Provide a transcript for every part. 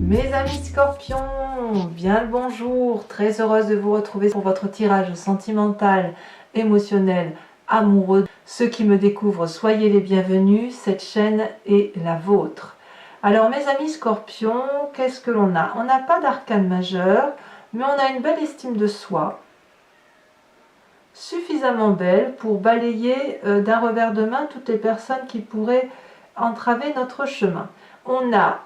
Mes amis scorpions, bien le bonjour, très heureuse de vous retrouver pour votre tirage sentimental, émotionnel, amoureux. Ceux qui me découvrent, soyez les bienvenus, cette chaîne est la vôtre. Alors mes amis scorpions, qu'est-ce que l'on a? On n'a pas d'arcane majeur, mais on a une belle estime de soi, suffisamment belle pour balayer d'un revers de main toutes les personnes qui pourraient entraver notre chemin. On a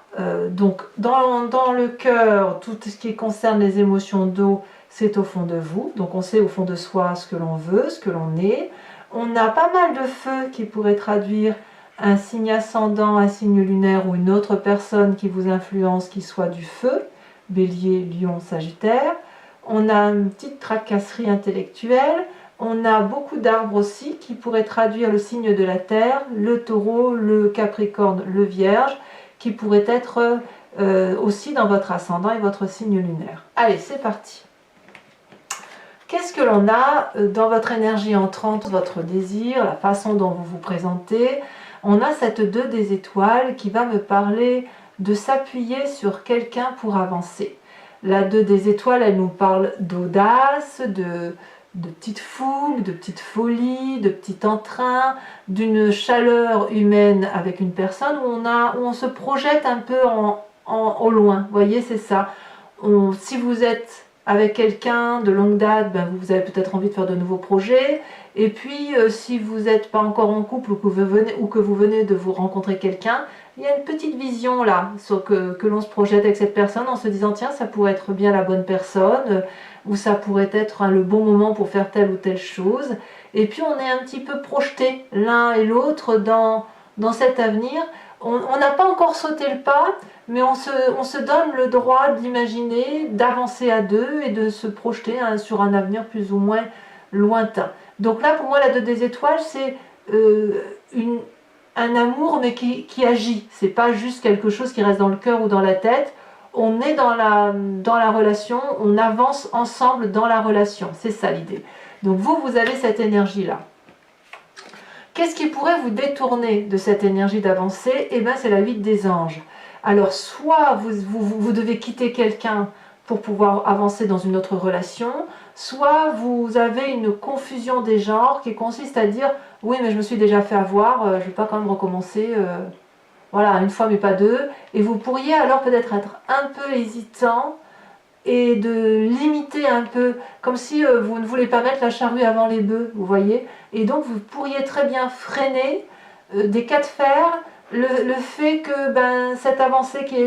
donc dans le cœur tout ce qui concerne les émotions d'eau, c'est au fond de vous, donc on sait au fond de soi ce que l'on veut, ce que l'on est. On a pas mal de feu qui pourrait traduire un signe ascendant, un signe lunaire ou une autre personne qui vous influence qui soit du feu, Bélier, Lion, Sagittaire. On a une petite tracasserie intellectuelle. On a beaucoup d'arbres aussi qui pourraient traduire le signe de la terre, le taureau, le capricorne, le vierge, qui pourraient être aussi dans votre ascendant et votre signe lunaire. Allez, c'est parti. Qu'est-ce que l'on a dans votre énergie entrante, votre désir, la façon dont vous vous présentez? On a cette 2 des étoiles qui va me parler de s'appuyer sur quelqu'un pour avancer. La 2 des étoiles, elle nous parle d'audace, de petite fougue, de petite folie, de petit entrain, d'une chaleur humaine avec une personne où on se projette un peu au loin. Vous voyez, c'est ça. Si vous êtes avec quelqu'un de longue date, ben vous avez peut-être envie de faire de nouveaux projets. Et puis, si vous n'êtes pas encore en couple ou que vous venez de vous rencontrer quelqu'un, il y a une petite vision là, que l'on se projette avec cette personne en se disant tiens, ça pourrait être bien la bonne personne, ou ça pourrait être le bon moment pour faire telle ou telle chose. Et puis on est un petit peu projeté l'un et l'autre dans cet avenir. On n'a pas encore sauté le pas, mais on se donne le droit d'imaginer, d'avancer à 2 et de se projeter sur un avenir plus ou moins lointain. Donc là, pour moi, la 2 des étoiles, c'est un amour, mais qui agit. C'est pas juste quelque chose qui reste dans le cœur ou dans la tête. On est dans la relation, on avance ensemble dans la relation. C'est ça l'idée. Donc vous avez cette énergie-là. Qu'est-ce qui pourrait vous détourner de cette énergie d'avancer? Eh bien, c'est la 8 des anges. Alors, soit vous devez quitter quelqu'un pour pouvoir avancer dans une autre relation, soit vous avez une confusion des genres qui consiste à dire « Oui, mais je me suis déjà fait avoir, je ne vais pas quand même recommencer, voilà, une fois mais pas 2 ». Et vous pourriez alors peut-être être un peu hésitant et de limiter un peu, comme si vous ne voulez pas mettre la charrue avant les bœufs, vous voyez. Et donc vous pourriez très bien freiner des cas de fer, le fait que cette avancée qui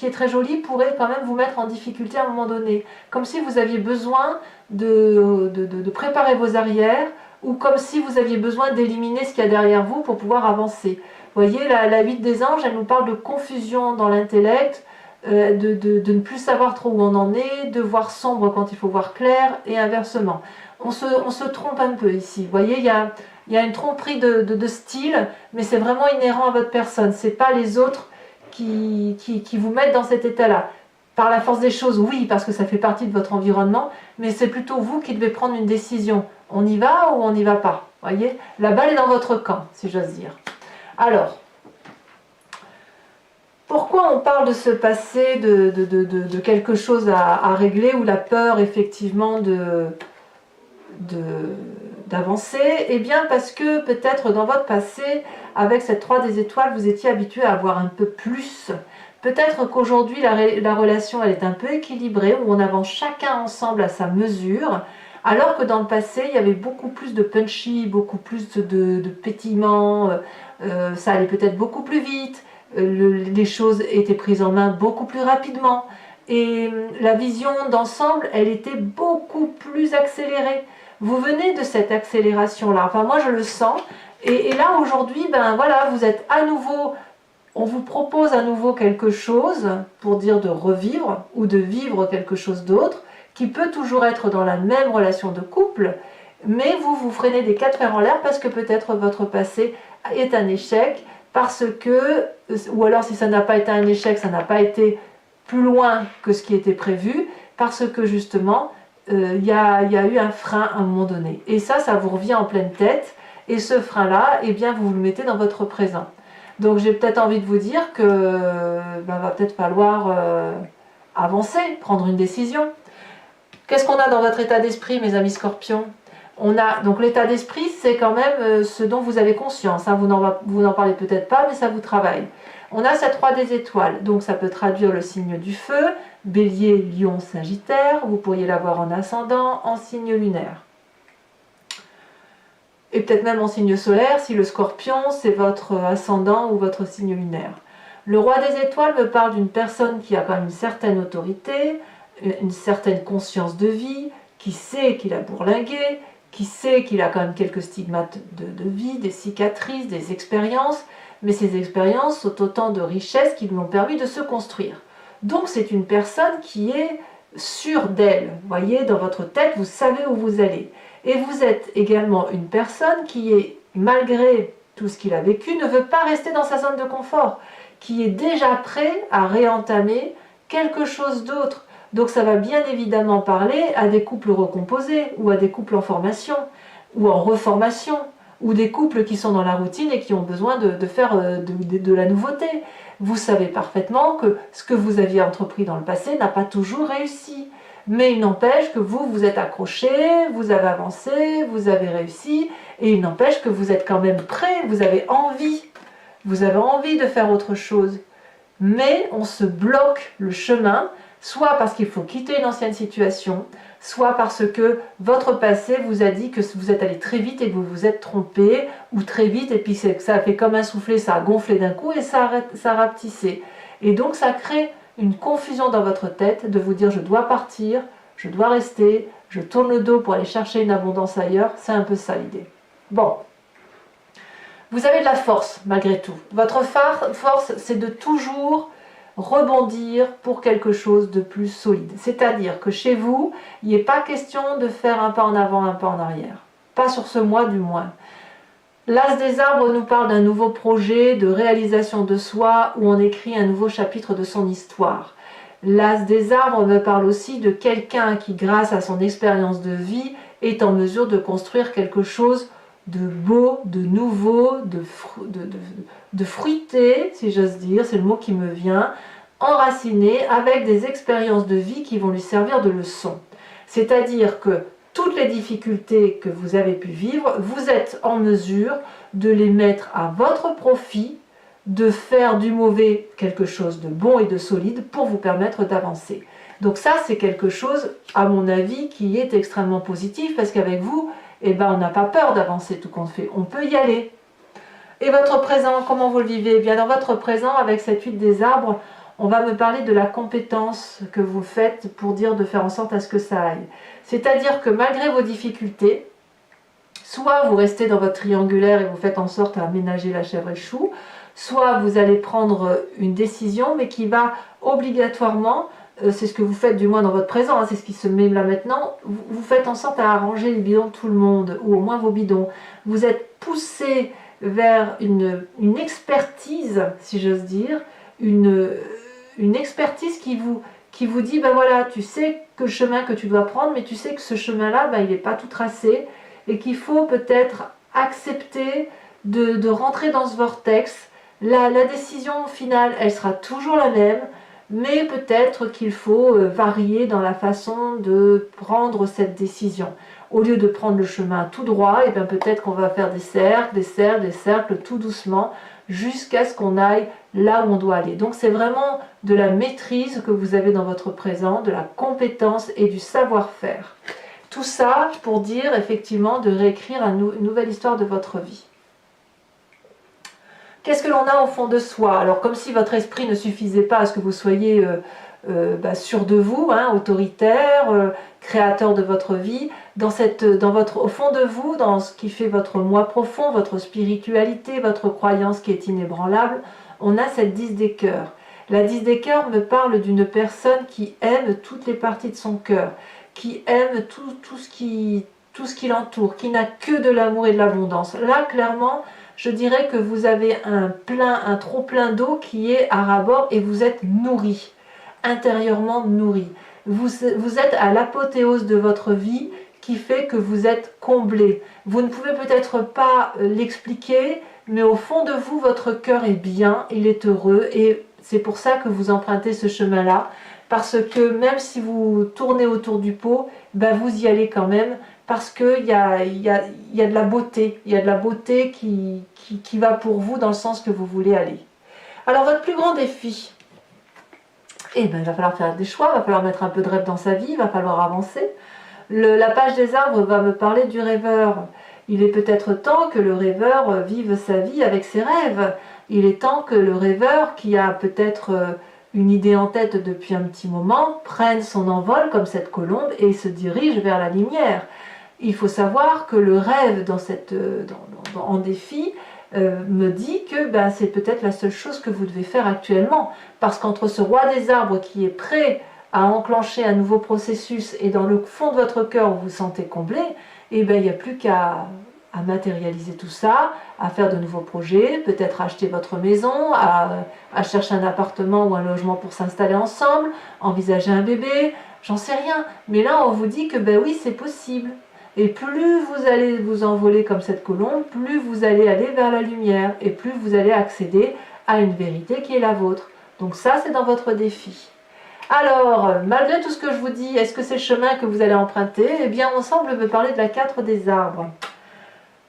est très jolie pourrait quand même vous mettre en difficulté à un moment donné. Comme si vous aviez besoin de préparer vos arrières, ou comme si vous aviez besoin d'éliminer ce qu'il y a derrière vous pour pouvoir avancer. Vous voyez, la 8 des anges, elle nous parle de confusion dans l'intellect, de ne plus savoir trop où on en est, de voir sombre quand il faut voir clair, et inversement. On se trompe un peu ici. Vous voyez, il y a une tromperie de style, mais c'est vraiment inhérent à votre personne. Ce n'est pas les autres qui vous mettent dans cet état-là. Par la force des choses, oui, parce que ça fait partie de votre environnement, mais c'est plutôt vous qui devez prendre une décision. On y va ou on n'y va pas? Vous voyez, la balle est dans votre camp, si j'ose dire. Alors, pourquoi on parle de ce passé, de quelque chose à régler, ou la peur effectivement d'avancer? Eh bien parce que peut-être dans votre passé, avec cette 3 des étoiles, vous étiez habitué à avoir un peu plus. Peut-être qu'aujourd'hui la relation elle est un peu équilibrée, où on avance chacun ensemble à sa mesure, alors que dans le passé il y avait beaucoup plus de punchy, beaucoup plus de pétillement, ça allait peut-être beaucoup plus vite. Les choses étaient prises en main beaucoup plus rapidement et la vision d'ensemble elle était beaucoup plus accélérée. Vous venez de cette accélération là, enfin moi je le sens, et là aujourd'hui voilà, vous êtes à nouveau, on vous propose à nouveau quelque chose pour dire de revivre ou de vivre quelque chose d'autre qui peut toujours être dans la même relation de couple, mais vous freinez des 4 fers en l'air parce que peut-être votre passé est un échec, parce que, ou alors si ça n'a pas été un échec, ça n'a pas été plus loin que ce qui était prévu, parce que justement, il y a eu un frein à un moment donné. Et ça vous revient en pleine tête, et ce frein-là, eh bien, vous le mettez dans votre présent. Donc j'ai peut-être envie de vous dire que va peut-être falloir avancer, prendre une décision. Qu'est-ce qu'on a dans votre état d'esprit, mes amis scorpions? On a donc l'état d'esprit, c'est quand même ce dont vous avez conscience. Hein. Vous n'en parlez peut-être pas, mais ça vous travaille. On a cette roi des étoiles, donc ça peut traduire le signe du feu, bélier, lion, sagittaire. Vous pourriez l'avoir en ascendant, en signe lunaire. Et peut-être même en signe solaire, si le scorpion, c'est votre ascendant ou votre signe lunaire. Le roi des étoiles me parle d'une personne qui a quand même une certaine autorité, une certaine conscience de vie, qui sait qu'il a bourlingué, qui sait qu'il a quand même quelques stigmates de vie, des cicatrices, des expériences, mais ces expériences sont autant de richesses qui lui ont permis de se construire. Donc c'est une personne qui est sûre d'elle. Vous voyez, dans votre tête, vous savez où vous allez. Et vous êtes également une personne qui est, malgré tout ce qu'il a vécu, ne veut pas rester dans sa zone de confort, qui est déjà prêt à réentamer quelque chose d'autre. Donc ça va bien évidemment parler à des couples recomposés, ou à des couples en formation, ou en reformation, ou des couples qui sont dans la routine et qui ont besoin de faire de la nouveauté. Vous savez parfaitement que ce que vous aviez entrepris dans le passé n'a pas toujours réussi. Mais il n'empêche que vous êtes accroché, vous avez avancé, vous avez réussi, et il n'empêche que vous êtes quand même prêt, vous avez envie de faire autre chose. Mais on se bloque le chemin, soit parce qu'il faut quitter une ancienne situation, soit parce que votre passé vous a dit que vous êtes allé très vite et que vous vous êtes trompé, ou très vite, et puis ça a fait comme un soufflet, ça a gonflé d'un coup et ça a rapetissé. Et donc ça crée une confusion dans votre tête de vous dire je dois partir, je dois rester, je tourne le dos pour aller chercher une abondance ailleurs. C'est un peu ça l'idée. Bon, vous avez de la force malgré tout. Votre force, c'est de toujours rebondir pour quelque chose de plus solide. C'est-à-dire que chez vous, il n'est pas question de faire un pas en avant, un pas en arrière. Pas sur ce mois du moins. L'As des arbres nous parle d'un nouveau projet de réalisation de soi où on écrit un nouveau chapitre de son histoire. L'As des arbres me parle aussi de quelqu'un qui, grâce à son expérience de vie, est en mesure de construire quelque chose de beau, de nouveau, de fruité, si j'ose dire, c'est le mot qui me vient, enraciné avec des expériences de vie qui vont lui servir de leçon. C'est-à-dire que toutes les difficultés que vous avez pu vivre, vous êtes en mesure de les mettre à votre profit, de faire du mauvais quelque chose de bon et de solide pour vous permettre d'avancer. Donc ça, c'est quelque chose, à mon avis, qui est extrêmement positif, parce qu'avec vous, on n'a pas peur d'avancer tout compte fait, on peut y aller. Et votre présent, comment vous le vivez? Eh bien, dans votre présent, avec cette huile des arbres, on va me parler de la compétence que vous faites pour dire de faire en sorte à ce que ça aille. C'est-à-dire que malgré vos difficultés, soit vous restez dans votre triangulaire et vous faites en sorte à aménager la chèvre et le chou, soit vous allez prendre une décision, mais qui va obligatoirement, c'est ce que vous faites du moins dans votre présent, hein, c'est ce qui se met là maintenant, vous faites en sorte à arranger les bidons de tout le monde, ou au moins vos bidons. Vous êtes poussé vers une expertise, si j'ose dire, une expertise qui vous dit, ben voilà, tu sais que le chemin que tu dois prendre, mais tu sais que ce chemin-là, il n'est pas tout tracé, et qu'il faut peut-être accepter de rentrer dans ce vortex. La décision finale, elle sera toujours la même, mais peut-être qu'il faut varier dans la façon de prendre cette décision. Au lieu de prendre le chemin tout droit, et bien peut-être qu'on va faire des cercles, tout doucement, jusqu'à ce qu'on aille là où on doit aller. Donc c'est vraiment de la maîtrise que vous avez dans votre présent, de la compétence et du savoir-faire. Tout ça pour dire effectivement de réécrire une nouvelle histoire de votre vie. Qu'est-ce que l'on a au fond de soi? Alors comme si votre esprit ne suffisait pas à ce que vous soyez sûr de vous, hein, autoritaire, créateur de votre vie, au fond de vous, dans ce qui fait votre moi profond, votre spiritualité, votre croyance qui est inébranlable, on a cette 10 des cœurs. La 10 des cœurs me parle d'une personne qui aime toutes les parties de son cœur, qui aime tout ce qui l'entoure, qui n'a que de l'amour et de l'abondance. Là, clairement, je dirais que vous avez un trop plein d'eau qui est à ras-bord et vous êtes nourri, intérieurement nourri. Vous êtes à l'apothéose de votre vie qui fait que vous êtes comblé. Vous ne pouvez peut-être pas l'expliquer, mais au fond de vous, votre cœur est bien, il est heureux, et c'est pour ça que vous empruntez ce chemin-là, parce que même si vous tournez autour du pot, ben vous y allez quand même, parce qu'il y a de la beauté, il y a de la beauté qui va pour vous dans le sens que vous voulez aller. Alors votre plus grand défi, eh ben, il va falloir faire des choix, il va falloir mettre un peu de rêve dans sa vie, il va falloir avancer. La page des arbres va me parler du rêveur. Il est peut-être temps que le rêveur vive sa vie avec ses rêves. Il est temps que le rêveur, qui a peut-être une idée en tête depuis un petit moment, prenne son envol comme cette colombe et se dirige vers la lumière. Il faut savoir que le rêve en défi me dit que ben, c'est peut-être la seule chose que vous devez faire actuellement. Parce qu'entre ce roi des arbres qui est prêt à enclencher un nouveau processus et dans le fond de votre cœur vous vous sentez comblé, et ben, il n'y a plus qu'à matérialiser tout ça, à faire de nouveaux projets, peut-être acheter votre maison, à chercher un appartement ou un logement pour s'installer ensemble, envisager un bébé, j'en sais rien. Mais là, on vous dit que ben oui, c'est possible. Et plus vous allez vous envoler comme cette colombe, plus vous allez aller vers la lumière et plus vous allez accéder à une vérité qui est la vôtre. Donc ça, c'est dans votre défi. Alors, malgré tout ce que je vous dis, est-ce que c'est le chemin que vous allez emprunter? Eh bien, on semble me parler de la 4 des arbres.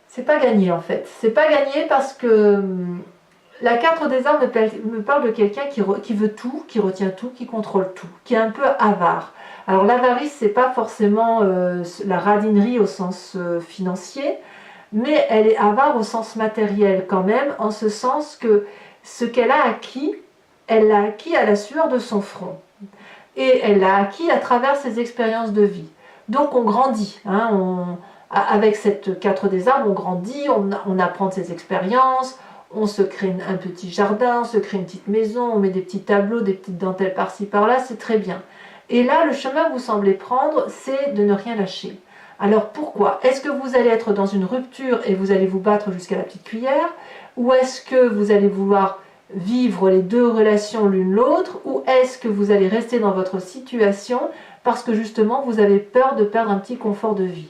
C'est pas gagné en fait. C'est pas gagné parce que la 4 des arbres me parle de quelqu'un qui veut tout, qui retient tout, qui contrôle tout, qui est un peu avare. Alors l'avarice, c'est pas forcément la radinerie au sens financier, mais elle est avare au sens matériel quand même, en ce sens que ce qu'elle a acquis, elle l'a acquis à la sueur de son front. Et elle l'a acquis à travers ses expériences de vie. Donc on grandit, hein, avec cette 4 des arbres, on grandit, on apprend de ses expériences, on se crée un petit jardin, on se crée une petite maison, on met des petits tableaux, des petites dentelles par-ci par-là, c'est très bien. Et là, le chemin que vous semblez prendre, c'est de ne rien lâcher. Alors pourquoi? Est-ce que vous allez être dans une rupture et vous allez vous battre jusqu'à la petite cuillère? Ou est-ce que vous allez vouloir vivre les deux relations l'une l'autre? Ou est-ce que vous allez rester dans votre situation parce que justement vous avez peur de perdre un petit confort de vie?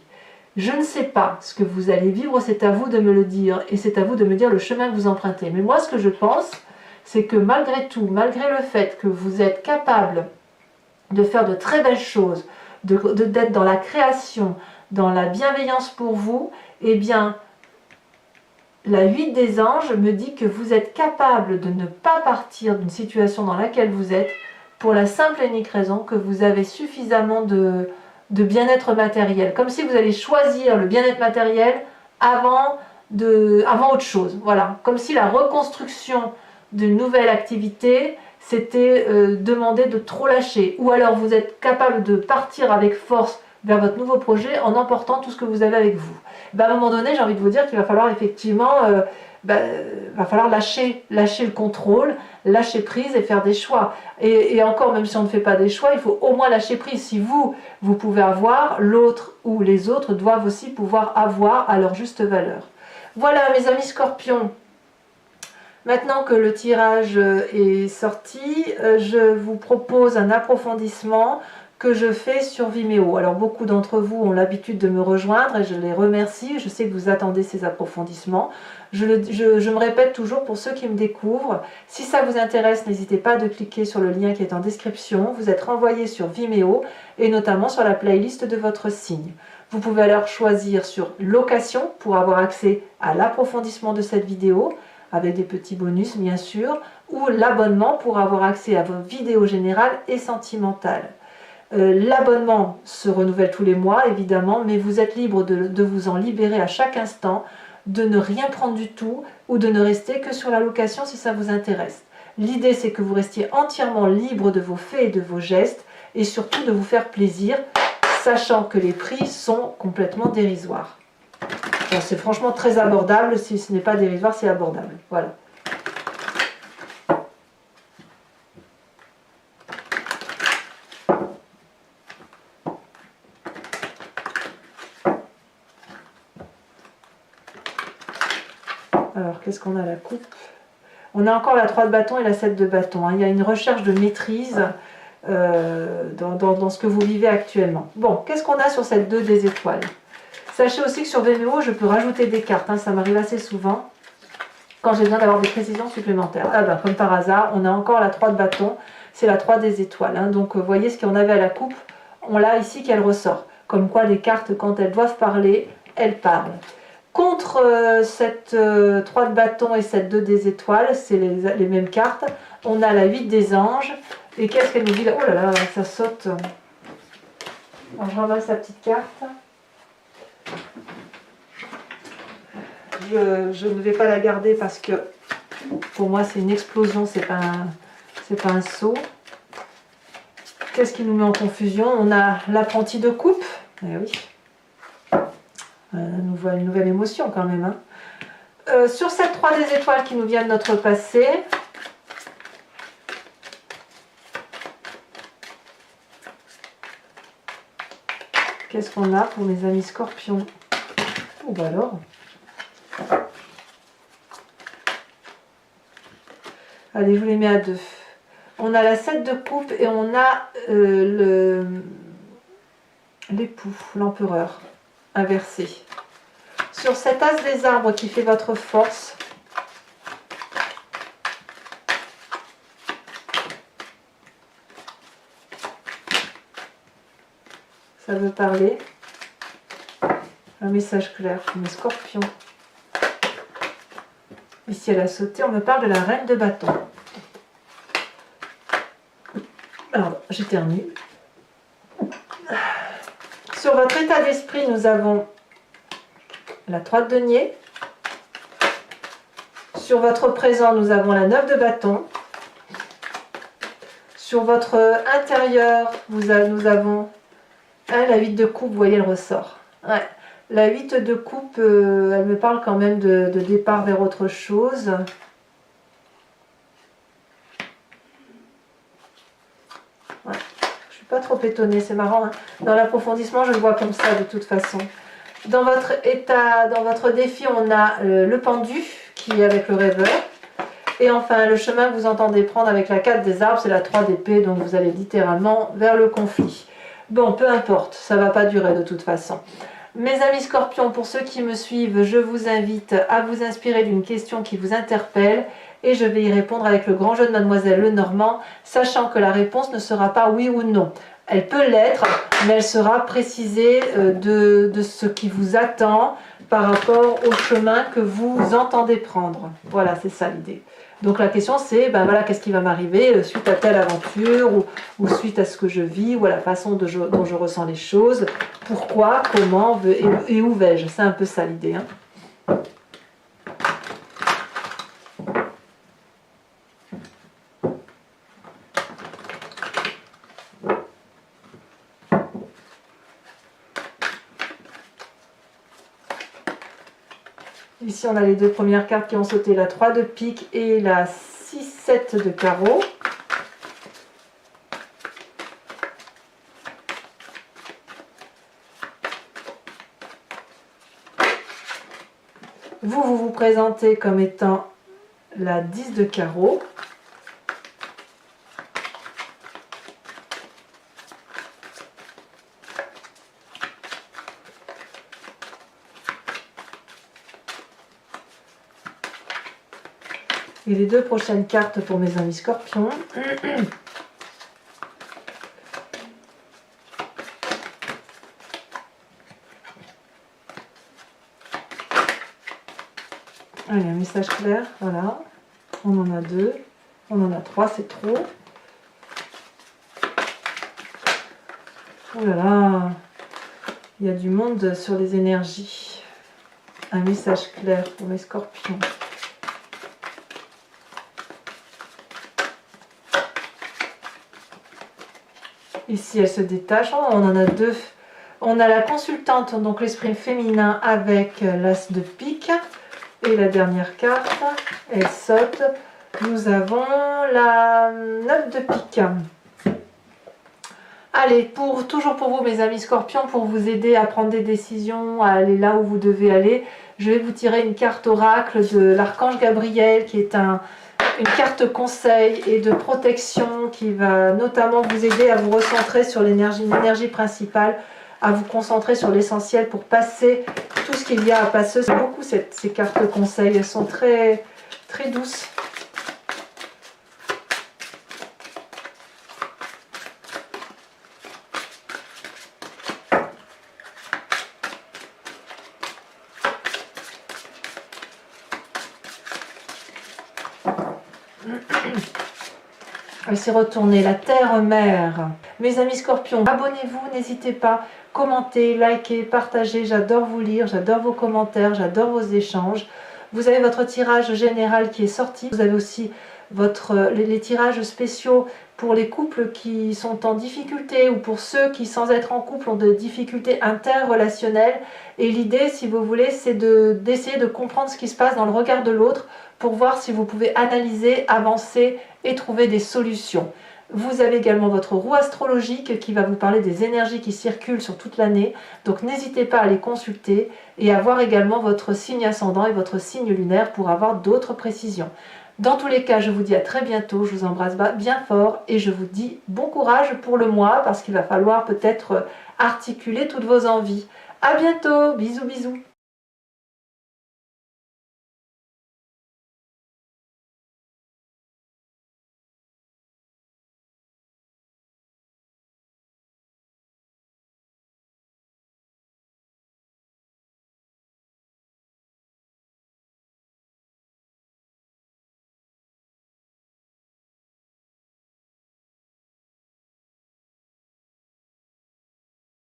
Je ne sais pas ce que vous allez vivre, c'est à vous de me le dire et c'est à vous de me dire le chemin que vous empruntez. Mais moi, ce que je pense, c'est que malgré tout, malgré le fait que vous êtes capable de faire de très belles choses, d'être dans la création, dans la bienveillance pour vous, eh bien, la 8 des anges me dit que vous êtes capable de ne pas partir d'une situation dans laquelle vous êtes pour la simple et unique raison que vous avez suffisamment de bien-être matériel. Comme si vous allez choisir le bien-être matériel avant autre chose. Voilà. Comme si la reconstruction d'une nouvelle activité c'était demander de trop lâcher. Ou alors vous êtes capable de partir avec force vers votre nouveau projet en emportant tout ce que vous avez avec vous. À un moment donné, j'ai envie de vous dire qu'il va falloir effectivement va falloir lâcher le contrôle, lâcher prise et faire des choix. Et encore, même si on ne fait pas des choix, il faut au moins lâcher prise. Si vous pouvez avoir, l'autre ou les autres doivent aussi pouvoir avoir à leur juste valeur. Voilà mes amis scorpions. Maintenant que le tirage est sorti, je vous propose un approfondissement que je fais sur Vimeo. Alors beaucoup d'entre vous ont l'habitude de me rejoindre et je les remercie. Je sais que vous attendez ces approfondissements. Je me répète toujours pour ceux qui me découvrent. Si ça vous intéresse, n'hésitez pas de cliquer sur le lien qui est en description. Vous êtes renvoyé sur Vimeo et notamment sur la playlist de votre signe. Vous pouvez alors choisir sur location pour avoir accès à l'approfondissement de cette vidéo, avec des petits bonus bien sûr, ou l'abonnement pour avoir accès à vos vidéos générales et sentimentales. L'abonnement se renouvelle tous les mois évidemment, mais vous êtes libre de vous en libérer à chaque instant, de ne rien prendre du tout ou de ne rester que sur la location si ça vous intéresse. L'idée c'est que vous restiez entièrement libre de vos faits et de vos gestes et surtout de vous faire plaisir, sachant que les prix sont complètement dérisoires. C'est franchement très abordable, si ce n'est pas dérisoire, c'est abordable. Voilà. Alors, qu'est-ce qu'on a à la coupe? On a encore la 3 de bâton et la 7 de bâton. Il y a une recherche de maîtrise dans ce que vous vivez actuellement. Bon, qu'est-ce qu'on a sur cette 2 des étoiles? Sachez aussi que sur Vimeo, je peux rajouter des cartes, ça m'arrive assez souvent. quand j'ai besoin d'avoir des précisions supplémentaires. Ah ben, comme par hasard, on a encore la 3 de bâton, c'est la 3 des étoiles. Hein. Donc, vous voyez ce qu'on avait à la coupe, on l'a ici qu'elle ressort. Comme quoi, les cartes, quand elles doivent parler, elles parlent. Contre cette 3 de bâton et cette 2 des étoiles, c'est les mêmes cartes. On a la 8 des anges. Et qu'est-ce qu'elle nous dit là? Oh là là, ça saute. Alors, je ramasse la petite carte. Je ne vais pas la garder parce que pour moi c'est une explosion, c'est pas un saut. Qu'est-ce qui nous met en confusion? On a l'apprenti de coupe. Eh oui. Nous voit une nouvelle émotion quand même. Hein. Sur cette 3 des étoiles qui nous vient de notre passé, qu'est-ce qu'on a pour mes amis scorpions? Oh bah alors. Allez, je vous les mets à 2. On a la 7 de coupe et on a l'époux, l'empereur, inversé. Sur cet as des arbres qui fait votre force, ça veut parler. Un message clair pour mes scorpions. Ici, elle a sauté, on me parle de la reine de bâton. Alors, j'éternue. Sur votre état d'esprit, nous avons la 3 de denier. Sur votre présent, nous avons la 9 de bâton. Sur votre intérieur, nous avons la 8 de coupe, vous voyez, elle ressort. Ouais. La 8 de coupe, elle me parle quand même de départ vers autre chose. Ouais. Je suis pas trop étonnée, c'est marrant. Hein. Dans l'approfondissement, je le vois comme ça de toute façon. Dans votre état, dans votre défi, on a le pendu qui est avec le rêveur. Et enfin, le chemin que vous entendez prendre avec la 4 des arbres, c'est la 3 d'épée, donc vous allez littéralement vers le conflit. Bon, peu importe, ça ne va pas durer de toute façon. Mes amis scorpions, pour ceux qui me suivent, je vous invite à vous inspirer d'une question qui vous interpelle et je vais y répondre avec le grand jeu de Mademoiselle Lenormand, sachant que la réponse ne sera pas oui ou non. Elle peut l'être, mais elle sera précisée de ce qui vous attend par rapport au chemin que vous entendez prendre. Voilà, c'est ça l'idée. Donc la question c'est, ben voilà, qu'est-ce qui va m'arriver suite à telle aventure ou suite à ce que je vis ou à la façon dont je ressens les choses, pourquoi, comment et où vais-je. C'est un peu ça l'idée. Hein. Ici, on a les deux premières cartes qui ont sauté, la 3 de pique et la 6-7 de carreau. Vous vous présentez comme étant la 10 de carreau. Et les deux prochaines cartes pour mes amis scorpions. Allez, un message clair, voilà. On en a 2. On en a 3, c'est trop. Oh là là, il y a du monde sur les énergies. Un message clair pour mes scorpions. Ici, elle se détache. Oh, on en a 2. On a la consultante, donc l'esprit féminin avec l'as de pique. Et la dernière carte, elle saute. Nous avons la 9 de pique. Allez, toujours pour vous, mes amis scorpions, pour vous aider à prendre des décisions, à aller là où vous devez aller, je vais vous tirer une carte oracle de l'archange Gabriel, qui est une carte conseil et de protection qui va notamment vous aider à vous recentrer sur l'énergie principale, à vous concentrer sur l'essentiel pour passer tout ce qu'il y a à passer. C'est beaucoup ces cartes conseil, elles sont très très douce. C'est retourner la terre-mère. Mes amis scorpions, abonnez-vous, n'hésitez pas, commentez, likez, partagez, j'adore vous lire, j'adore vos commentaires, j'adore vos échanges. Vous avez votre tirage général qui est sorti, vous avez aussi les tirages spéciaux pour les couples qui sont en difficulté ou pour ceux qui, sans être en couple, ont des difficultés interrelationnelles. Et l'idée, si vous voulez, c'est d'essayer de comprendre ce qui se passe dans le regard de l'autre pour voir si vous pouvez analyser, avancer et trouver des solutions. Vous avez également votre roue astrologique qui va vous parler des énergies qui circulent sur toute l'année. Donc n'hésitez pas à les consulter et à voir également votre signe ascendant et votre signe lunaire pour avoir d'autres précisions. Dans tous les cas, je vous dis à très bientôt, je vous embrasse bien fort et je vous dis bon courage pour le mois parce qu'il va falloir peut-être articuler toutes vos envies. À bientôt, bisous bisous.